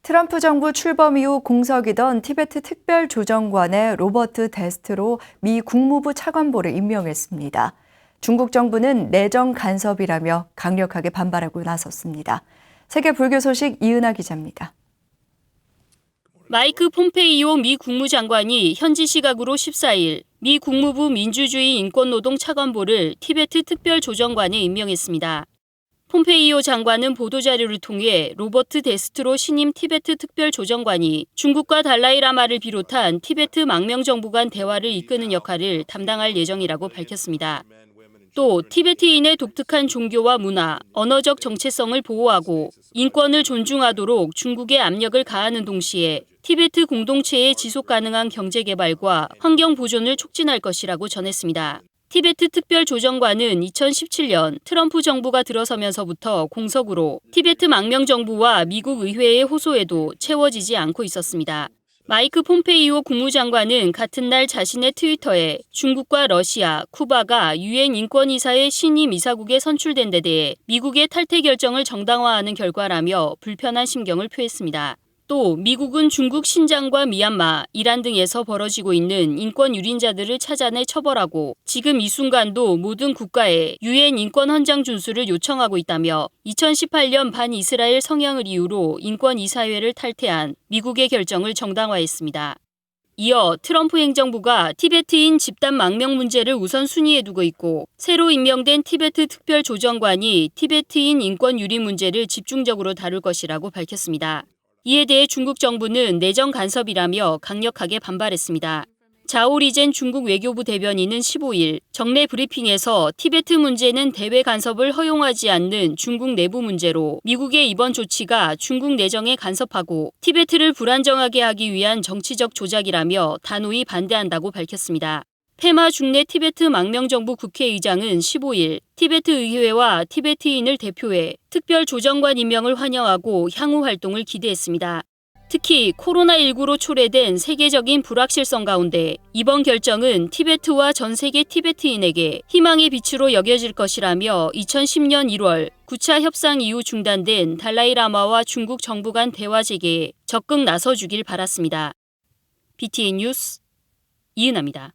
트럼프 정부 출범 이후 공석이던 티베트 특별조정관의 로버트 데스트로 미 국무부 차관보를 임명했습니다. 중국 정부는 내정 간섭이라며 강력하게 반발하고 나섰습니다. 세계 불교 소식 이은하 기자입니다. 마이크 폼페이오 미 국무장관이 현지 시각으로 14일 미 국무부 민주주의 인권노동 차관보를 티베트 특별조정관에 임명했습니다. 폼페이오 장관은 보도자료를 통해 로버트 데스트로 신임 티베트 특별조정관이 중국과 달라이라마를 비롯한 티베트 망명정부 간 대화를 이끄는 역할을 담당할 예정이라고 밝혔습니다. 또 티베트인의 독특한 종교와 문화, 언어적 정체성을 보호하고 인권을 존중하도록 중국에 압력을 가하는 동시에 티베트 공동체의 지속 가능한 경제 개발과 환경 보존을 촉진할 것이라고 전했습니다. 티베트 특별조정관은 2017년 트럼프 정부가 들어서면서부터 공석으로 티베트 망명정부와 미국 의회의 호소에도 채워지지 않고 있었습니다. 마이크 폼페이오 국무장관은 같은 날 자신의 트위터에 중국과 러시아, 쿠바가 유엔 인권이사의 신임 이사국에 선출된 데 대해 미국의 탈퇴 결정을 정당화하는 결과라며 불편한 심경을 표했습니다. 또 미국은 중국 신장과 미얀마, 이란 등에서 벌어지고 있는 인권 유린자들을 찾아내 처벌하고 지금 이 순간도 모든 국가에 유엔 인권 헌장 준수를 요청하고 있다며 2018년 반이스라엘 성향을 이유로 인권이사회를 탈퇴한 미국의 결정을 정당화했습니다. 이어 트럼프 행정부가 티베트인 집단 망명 문제를 우선순위에 두고 있고 새로 임명된 티베트 특별조정관이 티베트인 인권 유린 문제를 집중적으로 다룰 것이라고 밝혔습니다. 이에 대해 중국 정부는 내정 간섭이라며 강력하게 반발했습니다. 자오리젠 중국 외교부 대변인은 15일 정례 브리핑에서 티베트 문제는 대외 간섭을 허용하지 않는 중국 내부 문제로 미국의 이번 조치가 중국 내정에 간섭하고 티베트를 불안정하게 하기 위한 정치적 조작이라며 단호히 반대한다고 밝혔습니다. 페마 중내 티베트 망명정부 국회의장은 15일 티베트 의회와 티베트인을 대표해 특별조정관 임명을 환영하고 향후 활동을 기대했습니다. 특히 코로나19로 초래된 세계적인 불확실성 가운데 이번 결정은 티베트와 전 세계 티베트인에게 희망의 빛으로 여겨질 것이라며 2010년 1월 9차 협상 이후 중단된 달라이라마와 중국 정부 간 대화 재개에 적극 나서주길 바랐습니다. BTN 뉴스 이은하입니다.